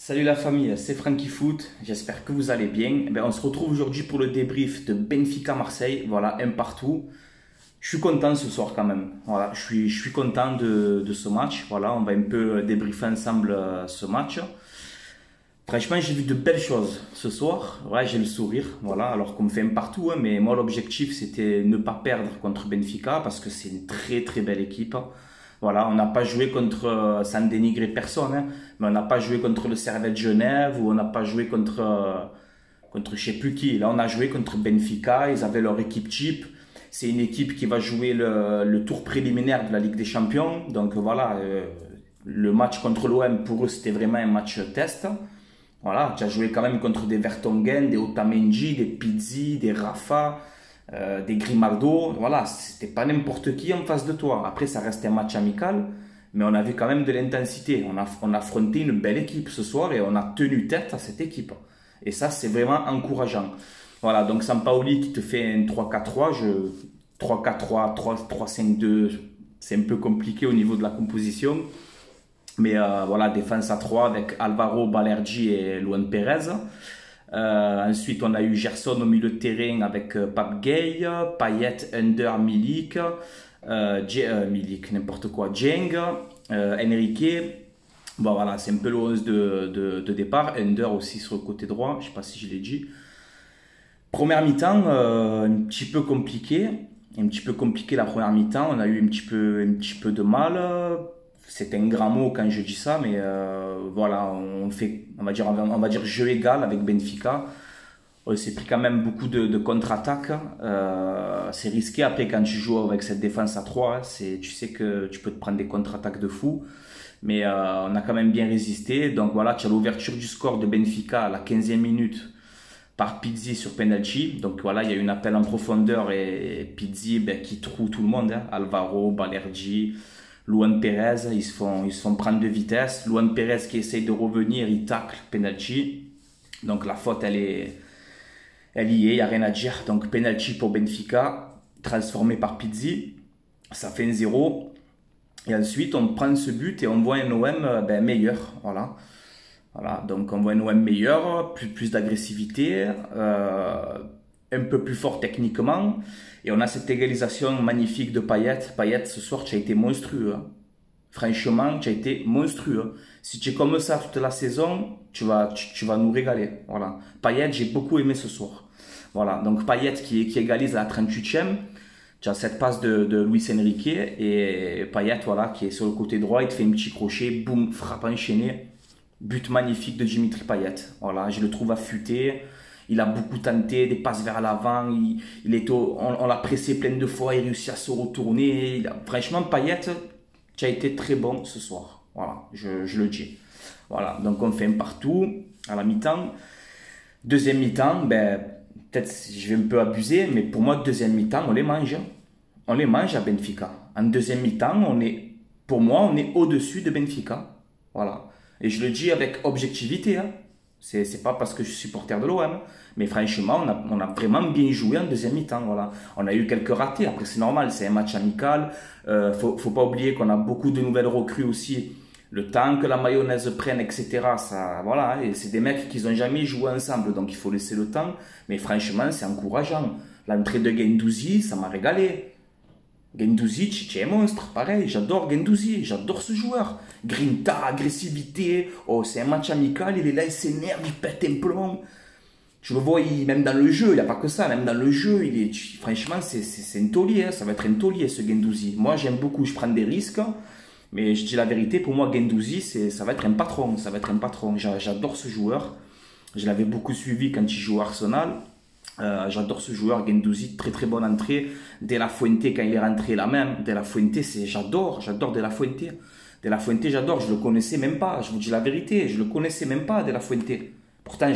Salut la famille, c'est Franky Foot, j'espère que vous allez bien. On se retrouve aujourd'hui pour le débrief de Benfica Marseille, voilà, un partout. Je suis content ce soir quand même, voilà, je suis content de ce match, voilà, on va un peu débriefer ensemble ce match. Franchement, j'ai vu de belles choses ce soir, ouais, j'ai le sourire, voilà, alors qu'on me fait un partout, hein, mais moi l'objectif c'était ne pas perdre contre Benfica parce que c'est une très belle équipe. Voilà, on n'a pas joué contre, sans dénigrer personne, hein, mais on n'a pas joué contre le Servette Genève ou on n'a pas joué contre je sais plus qui. Là, on a joué contre Benfica, ils avaient leur équipe type. C'est une équipe qui va jouer le tour préliminaire de la Ligue des Champions. Donc voilà, le match contre l'OM, pour eux, c'était vraiment un match test. Voilà, tu as joué quand même contre des Vertonghen, des Otamendi, des Pizzi, des Rafa, des Grimaldo. Voilà, c'était pas n'importe qui en face de toi. Après, ça reste un match amical, mais on avait quand même de l'intensité. On a affronté une belle équipe ce soir et on a tenu tête à cette équipe. Et ça, c'est vraiment encourageant. Voilà, donc Sampaoli qui te fait un 3-4-3, 3-4-3, 3-5-2, c'est un peu compliqué au niveau de la composition. Mais voilà, défense à 3 avec Alvaro, Balerdi et Luan Pérez. Ensuite, on a eu Gerson au milieu de terrain avec Pape Gueye, Payet, Under, Milik, Milik, n'importe quoi, Dieng, Enrique. Bon, voilà, c'est un peu le 11 de départ. Under aussi sur le côté droit, je ne sais pas si je l'ai dit. Première mi-temps, un petit peu compliqué. Un petit peu compliqué la première mi-temps. On a eu un petit peu de mal. C'est un grand mot quand je dis ça, mais voilà, on va dire jeu égal avec Benfica. On s'est pris quand même beaucoup de contre-attaques. C'est risqué après quand tu joues avec cette défense à 3. Tu sais que tu peux te prendre des contre-attaques de fou. Mais on a quand même bien résisté. Donc voilà, tu as l'ouverture du score de Benfica à la 15e minute par Pizzi sur penalty. Donc voilà, il y a eu un appel en profondeur et Pizzi qui troue tout le monde. Hein. Alvaro, Balerdi, Luan Pérez, ils se font prendre de vitesse. Luan Pérez qui essaye de revenir, il tacle penalty. Donc la faute, elle y est, il n'y a rien à dire. Donc penalty pour Benfica, transformé par Pizzi. Ça fait un 0. Et ensuite, on prend ce but et on voit un OM meilleur. Voilà. Voilà. Donc on voit un OM meilleur, plus d'agressivité, un peu plus fort techniquement. Et on a cette égalisation magnifique de Payet. Payet, ce soir, tu as été monstrueux. Hein. Franchement, tu as été monstrueux. Si tu es comme ça toute la saison, tu vas nous régaler. Voilà. Payet, j'ai beaucoup aimé ce soir. Voilà. Donc Payet qui égalise à la 38e. Tu as cette passe de Luis Enrique. Et Payet, voilà, qui est sur le côté droit. Il te fait un petit crochet. Boum, frappe enchaînée. But magnifique de Dimitri Payet. Voilà, je le trouve affûté. Il a beaucoup tenté, des passes vers l'avant. On l'a pressé plein de fois. Il réussit à se retourner. Franchement, Payet, tu as été très bon ce soir. Voilà, je le dis. Voilà, donc on fait un partout à la mi-temps. Deuxième mi-temps, peut-être je vais un peu abuser, mais pour moi, deuxième mi-temps, on les mange. On les mange à Benfica. En deuxième mi-temps, pour moi, on est au-dessus de Benfica. Voilà. Et je le dis avec objectivité. Hein. C'est pas parce que je suis supporter de l'OM. Mais franchement, on a vraiment bien joué en deuxième mi-temps. Voilà. On a eu quelques ratés. Après, c'est normal. C'est un match amical. Faut pas oublier qu'on a beaucoup de nouvelles recrues aussi. Le temps que la mayonnaise prenne, etc. Ça, voilà. Et c'est des mecs qui n'ont jamais joué ensemble. Donc, il faut laisser le temps. Mais franchement, c'est encourageant. L'entrée de Guendouzi, ça m'a régalé. Guendouzi, tu es un monstre, pareil, j'adore Guendouzi, j'adore ce joueur. Grinta, agressivité, oh c'est un match amical, il est là, il s'énerve, il pète un plomb. Je le vois, même dans le jeu, il n'y a pas que ça, même dans le jeu, franchement, c'est un taulier, hein, ça va être un taulier ce Guendouzi. Moi j'aime beaucoup, je prends des risques, mais je dis la vérité, pour moi Guendouzi, ça va être un patron, J'adore ce joueur, je l'avais beaucoup suivi quand il jouait à Arsenal. J'adore ce joueur, Guendouzi, très bonne entrée. De La Fuente, quand il est rentré là même, De La Fuente, j'adore De La Fuente. De La Fuente, j'adore, je le connaissais même pas, je vous dis la vérité, je le connaissais même pas, De La Fuente. Pourtant,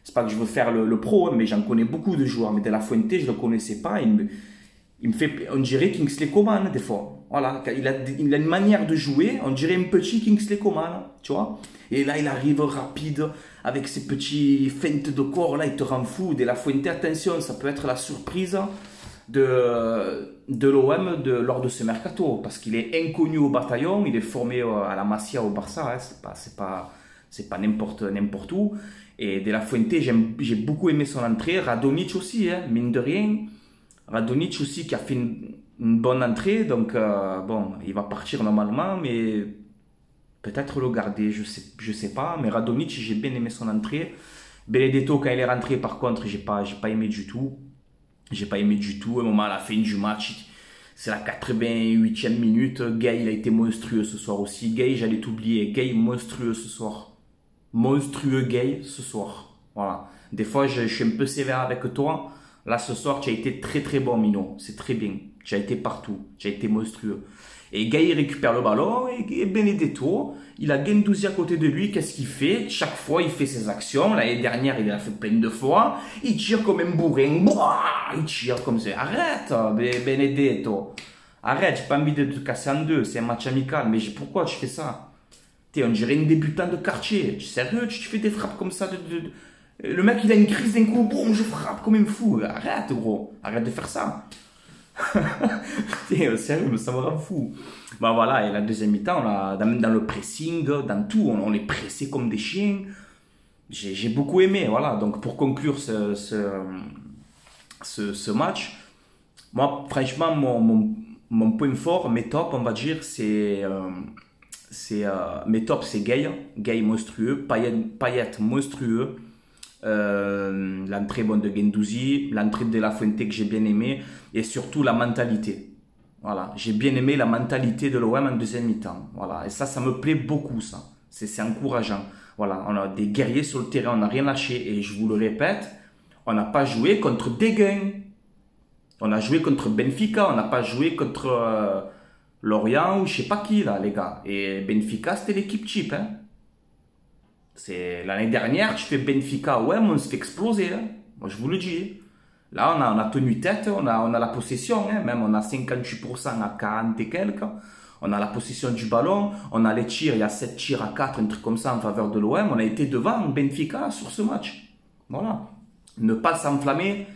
c'est pas que je veux faire le pro, hein, mais j'en connais beaucoup de joueurs, mais De La Fuente, je le connaissais pas, il me fait, on dirait Kingsley Coman des fois. Voilà, il a une manière de jouer, on dirait un petit Kingsley Coman, tu vois. Et là, il arrive rapide avec ses petits feintes de corps, là, il te rend fou. De La Fuente, attention, ça peut être la surprise de l'OM lors de ce mercato, parce qu'il est inconnu au bataillon, il est formé à la Masia au Barça, hein, C'est pas n'importe où. Et De La Fuente, j'ai beaucoup aimé son entrée. Radonjic aussi, hein, mine de rien. Radonjic aussi qui a fait une bonne entrée. Donc, bon, il va partir normalement, mais peut-être le garder, je sais pas. Mais Radonjic, j'ai bien aimé son entrée. Benedetto, quand il est rentré, par contre, j'ai pas aimé du tout. J'ai pas aimé du tout. À un moment, à la fin du match, c'est la 88e minute. Gay, il a été monstrueux ce soir aussi. Gay, j'allais t'oublier. Gay, monstrueux ce soir. Monstrueux Gay ce soir. Voilà. Des fois, je suis un peu sévère avec toi. Là, ce soir, tu as été très très bon, Mino. C'est très bien. Tu as été partout. Tu as été monstrueux. Et Gay, il récupère le ballon. Et Benedetto, il a Guendouzi à côté de lui. Qu'est-ce qu'il fait? Chaque fois, il fait ses actions. L'année dernière, il l'a fait plein de fois. Il tire comme un bourrin. Il tire comme ça. Arrête, Benedetto. Arrête, j'ai pas envie de te casser en deux. C'est un match amical. Mais pourquoi tu fais ça? On dirait un débutant de quartier. Tu es sérieux? Tu fais des frappes comme ça. Le mec, il a une crise d'un coup. Boum, je frappe comme un fou. Arrête, gros. Arrête de faire ça. Sérieux, ça me rend fou. Bah voilà, et la deuxième mi-temps, dans le pressing, dans tout, on les pressait comme des chiens. J'ai beaucoup aimé. Voilà. Donc, pour conclure ce match, moi, franchement, mon point fort, mes tops, on va dire, mes tops, c'est Gay monstrueux, Payet monstrueux, l'entrée bonne de Guendouzi, l'entrée de La Fuente que j'ai bien aimé, et surtout la mentalité. Voilà, j'ai bien aimé la mentalité de l'OM en deuxième mi-temps. Voilà, et ça me plaît beaucoup, ça. C'est encourageant. Voilà, on a des guerriers sur le terrain, on n'a rien lâché, et je vous le répète, on n'a pas joué contre Dégain. On a joué contre Benfica, on n'a pas joué contre Lorient ou je sais pas qui là, les gars. Et Benfica, c'était l'équipe cheap. Hein. C'est l'année dernière, tu fais Benfica, ouais, mais on se fait exploser. Hein. Moi, je vous le dis. Là, on a tenu tête, on a la possession, hein. Même on a 58% à 40 et quelques. On a la possession du ballon, on a les tirs, il y a 7 tirs à 4, un truc comme ça en faveur de l'OM. On a été devant Benfica sur ce match. Voilà. Ne pas s'enflammer,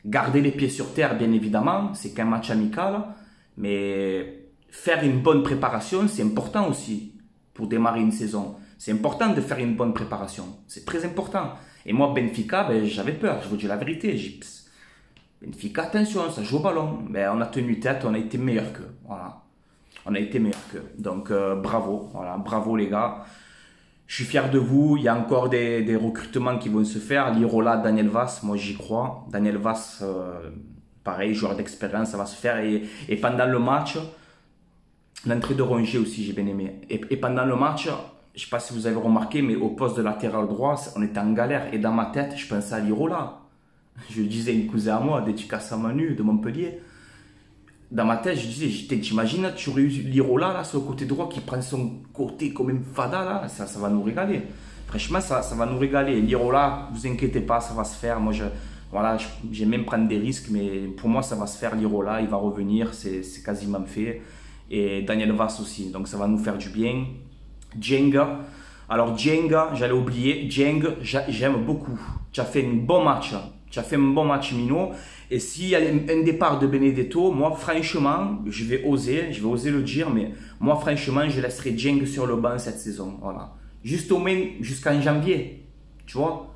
garder les pieds sur terre, bien évidemment, c'est qu'un match amical, mais faire une bonne préparation, c'est important aussi pour démarrer une saison. C'est important de faire une bonne préparation. C'est très important. Et moi, Benfica, j'avais peur. Je vous dis la vérité. Benfica, attention, ça joue au ballon. Mais on a tenu tête, on a été meilleur qu'eux. Voilà. On a été meilleur qu'eux. Donc, bravo. Voilà, bravo les gars. Je suis fier de vous. Il y a encore des recrutements qui vont se faire. Lirola, Daniel Vass, moi j'y crois. Daniel Vass, pareil, joueur d'expérience, ça va se faire. Et pendant le match, l'entrée de Rongier aussi, j'ai bien aimé. Et pendant le match, je ne sais pas si vous avez remarqué, mais au poste de latéral droit, on était en galère. Et dans ma tête, je pensais à Lirola. Je disais à une cousine à moi, dédicace à Manu de Montpellier. Dans ma tête, je disais, t'imagines, tu aurais eu Lirola là, sur le côté droit qui prend son côté comme un fada là, ça va nous régaler. Franchement, ça va nous régaler. Lirola, vous inquiétez pas, ça va se faire. Moi, voilà, j'ai même prendre des risques, mais pour moi, ça va se faire. Lirola, il va revenir, c'est quasiment fait. Et Daniel Vass aussi, donc ça va nous faire du bien. Jenga, alors Jenga, j'allais oublier, Jenga, j'aime beaucoup. Tu as fait un bon match, Mino. Et s'il y a un départ de Benedetto, moi franchement, je vais oser le dire, mais moi franchement, je laisserai Jenga sur le banc cette saison. Voilà. Juste au moins jusqu'en janvier, tu vois.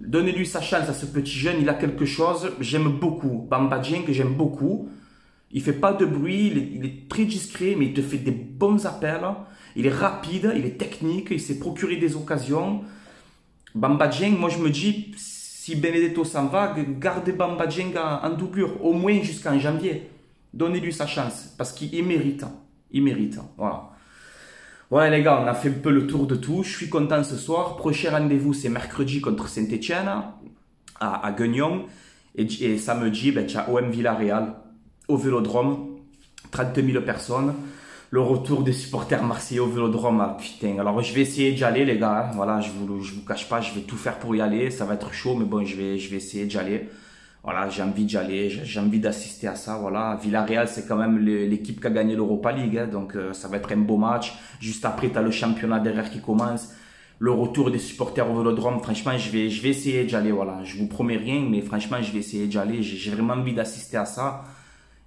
Donnez-lui sa chance à ce petit jeune, il a quelque chose, j'aime beaucoup. Bamba Jenga, j'aime beaucoup. Il fait pas de bruit, il est très discret, mais il te fait des bons appels. Il est rapide, il est technique, il sait procurer des occasions. Bamba Dieng, moi je me dis, si Benedetto s'en va, gardez Bamba Dieng en doublure, au moins jusqu'en janvier. Donnez-lui sa chance, parce qu'il mérite. Il mérite, voilà. Voilà les gars, on a fait un peu le tour de tout. Je suis content ce soir. Prochain rendez-vous, c'est mercredi contre Saint-Etienne, à Guignon. Et samedi, tu as OM Villarreal au Vélodrome, 30 000 personnes. Le retour des supporters marseillais au Vélodrome, ah, putain. Alors je vais essayer d'y aller les gars, voilà, je vous cache pas, je vais tout faire pour y aller. Ça va être chaud, mais bon, je vais essayer d'y aller. Voilà, j'ai envie d'y aller, j'ai envie d'assister à ça, voilà. Villarreal, c'est quand même l'équipe qui a gagné l'Europa League, hein, donc ça va être un beau match. Juste après, tu as le championnat derrière qui commence. Le retour des supporters au Vélodrome, franchement, je vais essayer d'y aller, voilà. Je vous promets rien, mais franchement, je vais essayer d'y aller. J'ai vraiment envie d'assister à ça.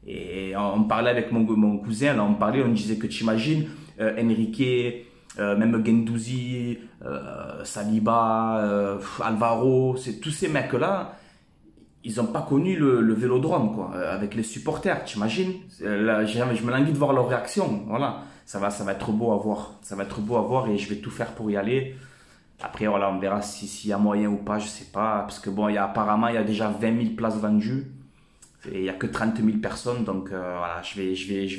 Et on parlait avec mon cousin, là, on disait que tu imagines Enrique, même Guendouzi, Saliba, Alvaro, tous ces mecs-là, ils n'ont pas connu le vélodrome, quoi, avec les supporters, t'imagines? Je me languis de voir leur réaction, voilà. Ça va être beau à voir. Ça va être beau à voir et je vais tout faire pour y aller. Après, voilà, on verra s'il y a moyen ou pas, je sais pas. Parce que bon, apparemment, il y a déjà 20 000 places vendues. Et il n'y a que 30 000 personnes. Donc voilà, je vais essayer. Je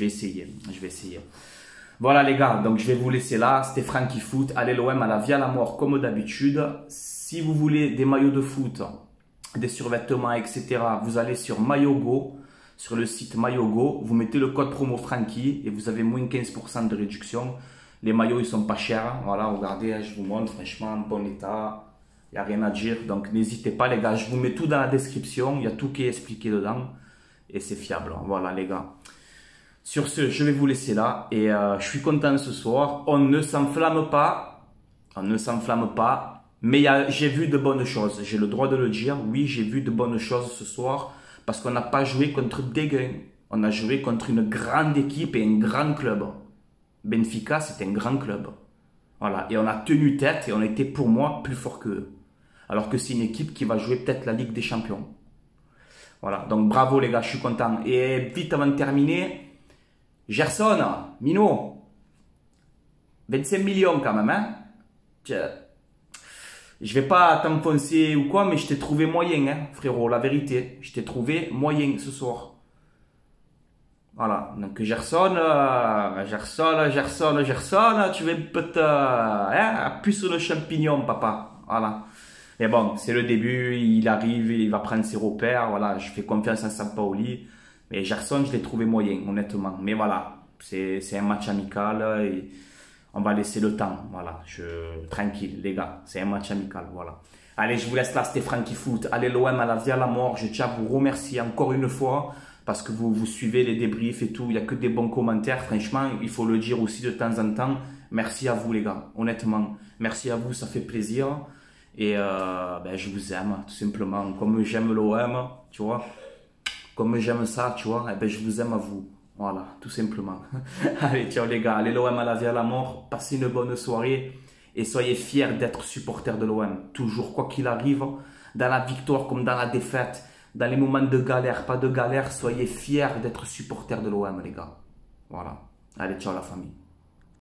vais essayer. Voilà les gars, donc je vais vous laisser là. C'était Franky Foot. Allez l'OM à la vie à la mort comme d'habitude. Si vous voulez des maillots de foot, des survêtements, etc., vous allez sur Mayogo, sur le site Mayogo, vous mettez le code promo Franky et vous avez moins 15% de réduction. Les maillots, ils sont pas chers. Voilà, regardez, je vous montre, franchement, bon état. Il n'y a rien à dire. Donc, n'hésitez pas, les gars. Je vous mets tout dans la description. Il y a tout qui est expliqué dedans. Et c'est fiable. Voilà, les gars. Sur ce, je vais vous laisser là. Et je suis content ce soir. On ne s'enflamme pas. On ne s'enflamme pas. Mais j'ai vu de bonnes choses. J'ai le droit de le dire. Oui, j'ai vu de bonnes choses ce soir. Parce qu'on n'a pas joué contre des gains. On a joué contre une grande équipe et un grand club. Benfica, c'est un grand club. Voilà. Et on a tenu tête et on était pour moi plus fort qu'eux. Alors que c'est une équipe qui va jouer peut-être la Ligue des Champions. Voilà. Donc bravo les gars, je suis content. Et vite avant de terminer, Gerson, Mino, 25 millions quand même, hein. Je vais pas t'enfoncer ou quoi, mais je t'ai trouvé moyen, hein, frérot, la vérité. Je t'ai trouvé moyen ce soir. Voilà, donc Gerson, tu veux peut-être appuyer sur le champignon, papa. Voilà. Mais bon, c'est le début, il arrive, il va prendre ses repères. Voilà, je fais confiance à Sampaoli. Mais Gerson, je l'ai trouvé moyen, honnêtement. Mais voilà, c'est un match amical et on va laisser le temps. Voilà, tranquille, les gars, c'est un match amical. Voilà. Allez, je vous laisse là, c'était Franky Foot. Allez, l'OM à la vie à la mort. Je tiens à vous remercier encore une fois. Parce que vous suivez les débriefs et tout, il n'y a que des bons commentaires. Franchement, il faut le dire aussi de temps en temps. Merci à vous les gars, honnêtement. Merci à vous, ça fait plaisir. Et je vous aime, tout simplement. Comme j'aime l'OM, tu vois. Comme j'aime ça, tu vois. Je vous aime à vous. Voilà, tout simplement. Allez, ciao les gars. Allez l'OM à la vie à la mort. Passez une bonne soirée. Et soyez fiers d'être supporters de l'OM. Toujours, quoi qu'il arrive, dans la victoire comme dans la défaite. Dans les moments de galère, pas de galère, soyez fiers d'être supporters de l'OM, les gars. Voilà. Allez, ciao la famille.